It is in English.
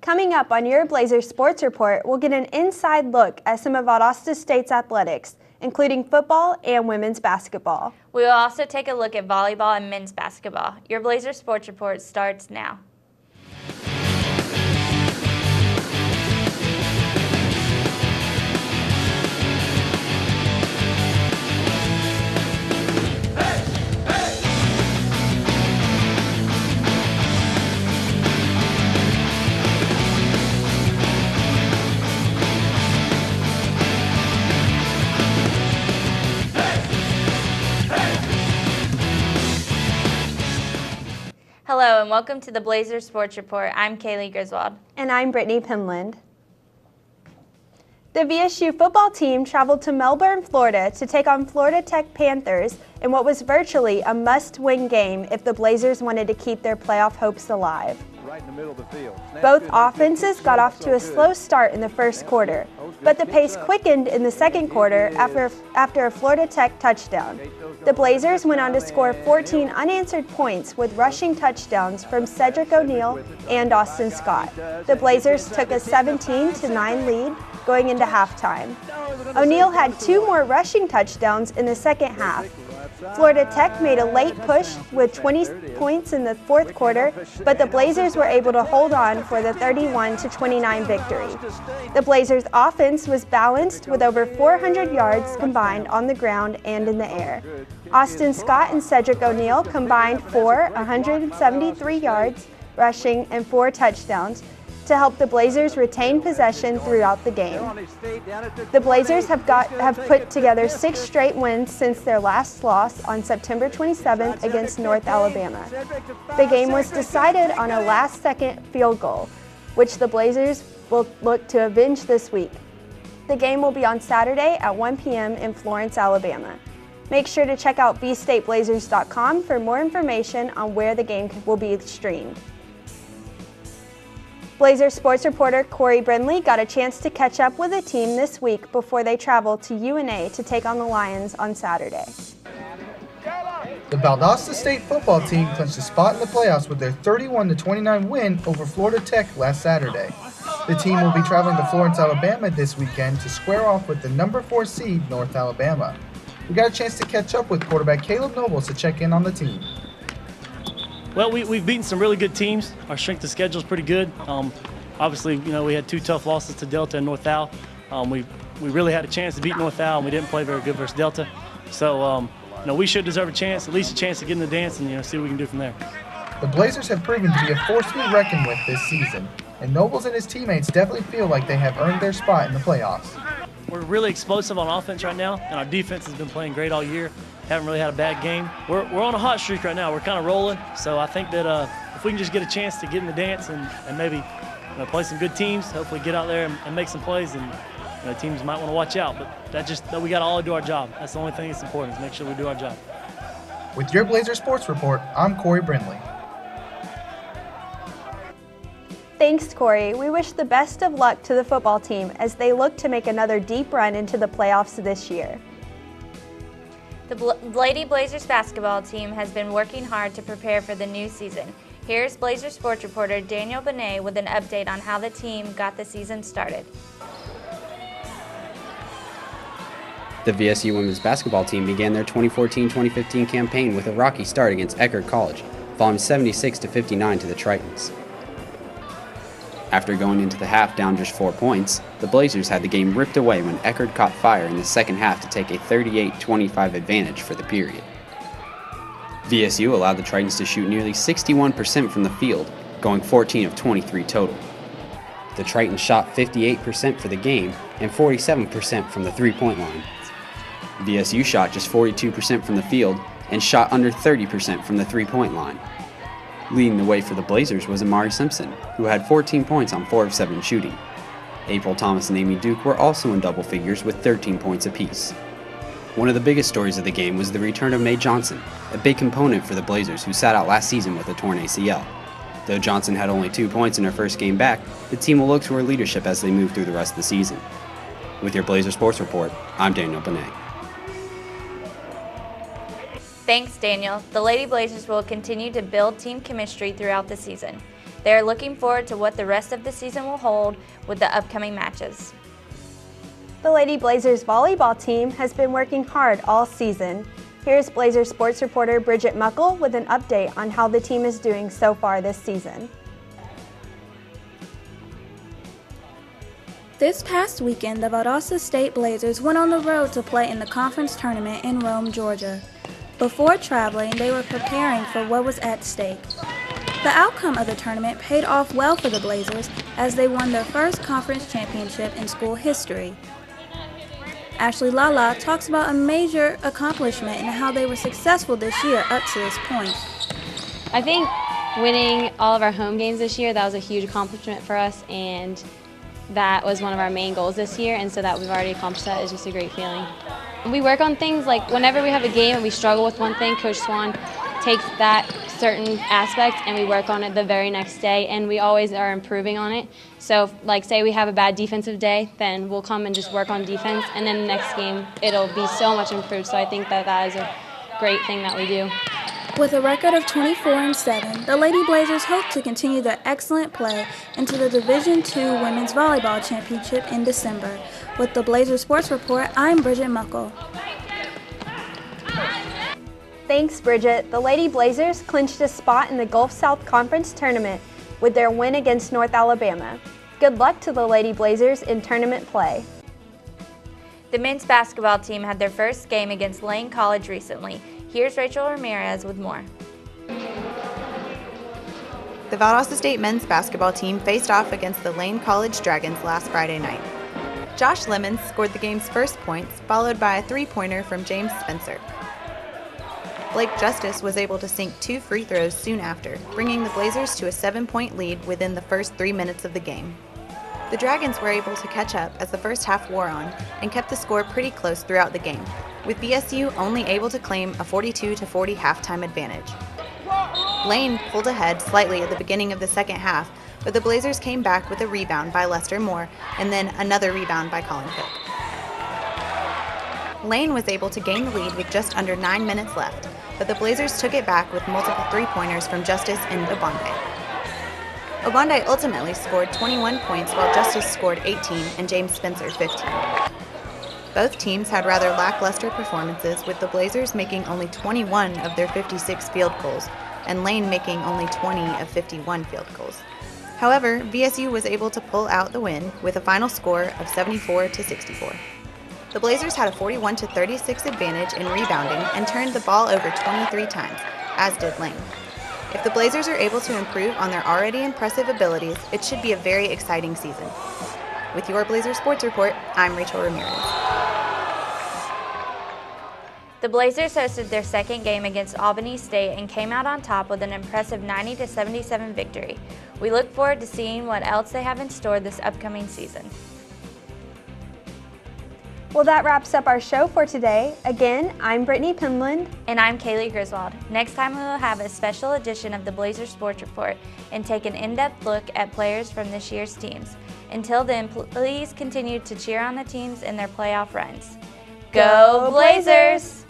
Coming up on your Blazers Sports Report, we'll get an inside look at some of Valdosta State's athletics, including football and women's basketball. We will also take a look at volleyball and men's basketball. Your Blazers Sports Report starts now. Hello and welcome to the Blazers Sports Report. I'm Kaylee Griswold. And I'm Brittany Pinland. The VSU football team traveled to Melbourne, Florida to take on Florida Tech Panthers in what was virtually a must-win game if the Blazers wanted to keep their playoff hopes alive. Right in the middle of the field. Both offenses got off to a slow start in the first quarter, but the pace quickened in the second quarter after a Florida Tech touchdown. The Blazers went on to score 14 unanswered points with rushing touchdowns from Cedric O'Neal and Austin Scott. The Blazers took a 17-9 lead going into halftime. O'Neal had 2 more rushing touchdowns in the second half. Florida Tech made a late push with 20 points in the fourth quarter, but the Blazers were able to hold on for the 31-29 victory. The Blazers' offense was balanced with over 400 yards combined on the ground and in the air. Austin Scott and Cedric O'Neal combined for 173 yards rushing and 4 touchdowns to help the Blazers retain possession throughout the game. The Blazers have put together 6 straight wins since their last loss on September 27th against North Alabama. The game was decided on a last-second field goal, which the Blazers will look to avenge this week. The game will be on Saturday at 1 p.m. in Florence, Alabama. Make sure to check out bstateblazers.com for more information on where the game will be streamed. Blazers sports reporter Corey Brindley got a chance to catch up with the team this week before they travel to UNA to take on the Lions on Saturday. The Valdosta State football team clinched a spot in the playoffs with their 31-29 win over Florida Tech last Saturday. The team will be traveling to Florence, Alabama this weekend to square off with the number 4 seed North Alabama. We got a chance to catch up with quarterback Caleb Nobles to check in on the team. Well, we've beaten some really good teams. Our strength of schedule is pretty good. Obviously, we had 2 tough losses to Delta and North Al. We really had a chance to beat North Al, and we didn't play very good versus Delta. So, we should deserve a chance, at least a chance to get in the dance and see what we can do from there. The Blazers have proven to be a force to be reckoned with this season, and Nobles and his teammates definitely feel like they have earned their spot in the playoffs. We're really explosive on offense right now, and our defense has been playing great all year. Haven't really had a bad game. We're on a hot streak right now. We're kind of rolling. So I think that if we can just get a chance to get in the dance and maybe play some good teams, hopefully get out there and make some plays, and teams might want to watch out. But that we got to all do our job. That's the only thing that's important, is make sure we do our job. With your Blazers Sports Report, I'm Corey Brindley. Thanks, Corey. We wish the best of luck to the football team as they look to make another deep run into the playoffs this year. The Lady Blazers basketball team has been working hard to prepare for the new season. Here's Blazers sports reporter Daniel Benet with an update on how the team got the season started. The VSU women's basketball team began their 2014-2015 campaign with a rocky start against Eckerd College, falling 76-59 to the Tritons. After going into the half down just 4 points, the Blazers had the game ripped away when Eckerd caught fire in the second half to take a 38-25 advantage for the period. VSU allowed the Tritons to shoot nearly 61% from the field, going 14 of 23 total. The Tritons shot 58% for the game and 47% from the three-point line. VSU shot just 42% from the field and shot under 30% from the three-point line. Leading the way for the Blazers was Amari Simpson, who had 14 points on 4 of 7 shooting. April Thomas and Amy Duke were also in double figures with 13 points apiece. One of the biggest stories of the game was the return of Mae Johnson, a big component for the Blazers who sat out last season with a torn ACL. Though Johnson had only 2 points in her first game back, the team will look to her leadership as they move through the rest of the season. With your Blazers Sports Report, I'm Daniel Benet. Thanks, Daniel. The Lady Blazers will continue to build team chemistry throughout the season. They are looking forward to what the rest of the season will hold with the upcoming matches. The Lady Blazers volleyball team has been working hard all season. Here's Blazers sports reporter Bridget Muckle with an update on how the team is doing so far this season. This past weekend, the Valdosta State Blazers went on the road to play in the conference tournament in Rome, Georgia. Before traveling, they were preparing for what was at stake. The outcome of the tournament paid off well for the Blazers as they won their first conference championship in school history. Ashley Lala talks about a major accomplishment and how they were successful this year up to this point. I think winning all of our home games this year, that was a huge accomplishment for us, and that was one of our main goals this year, and so that we've already accomplished that is just a great feeling. We work on things like whenever we have a game and we struggle with one thing, Coach Swan takes that certain aspect and we work on it the very next day, and we always are improving on it. So like say we have a bad defensive day, then we'll come and just work on defense, and then the next game it'll be so much improved. So I think that is a great thing that we do. With a record of 24-7, the Lady Blazers hope to continue their excellent play into the Division II Women's Volleyball Championship in December. With the Blazers Sports Report, I'm Bridget Muckle. Thanks, Bridget. The Lady Blazers clinched a spot in the Gulf South Conference Tournament with their win against North Alabama. Good luck to the Lady Blazers in tournament play. The men's basketball team had their first game against Lane College recently. Here's Rachel Ramirez with more. The Valdosta State men's basketball team faced off against the Lane College Dragons last Friday night. Josh Lemons scored the game's first points, followed by a three-pointer from James Spencer. Blake Justice was able to sink 2 free throws soon after, bringing the Blazers to a 7-point lead within the first 3 minutes of the game. The Dragons were able to catch up as the first half wore on and kept the score pretty close throughout the game, with BSU only able to claim a 42-40 halftime advantage. Lane pulled ahead slightly at the beginning of the second half, but the Blazers came back with a rebound by Lester Moore and then another rebound by Colin Cook. Lane was able to gain the lead with just under 9 minutes left, but the Blazers took it back with multiple three-pointers from Justice and Obande. Obande ultimately scored 21 points while Justice scored 18 and James Spencer 15. Both teams had rather lackluster performances, with the Blazers making only 21 of their 56 field goals and Lane making only 20 of 51 field goals. However, VSU was able to pull out the win with a final score of 74-64. The Blazers had a 41-36 advantage in rebounding and turned the ball over 23 times, as did Lane. If the Blazers are able to improve on their already impressive abilities, it should be a very exciting season. With your Blazers Sports Report, I'm Rachel Ramirez. The Blazers hosted their second game against Albany State and came out on top with an impressive 90-77 victory. We look forward to seeing what else they have in store this upcoming season. Well, that wraps up our show for today. Again, I'm Brittany Pinland. And I'm Kaylee Griswold. Next time we will have a special edition of the Blazers Sports Report and take an in-depth look at players from this year's teams. Until then, please continue to cheer on the teams in their playoff runs. Go Blazers!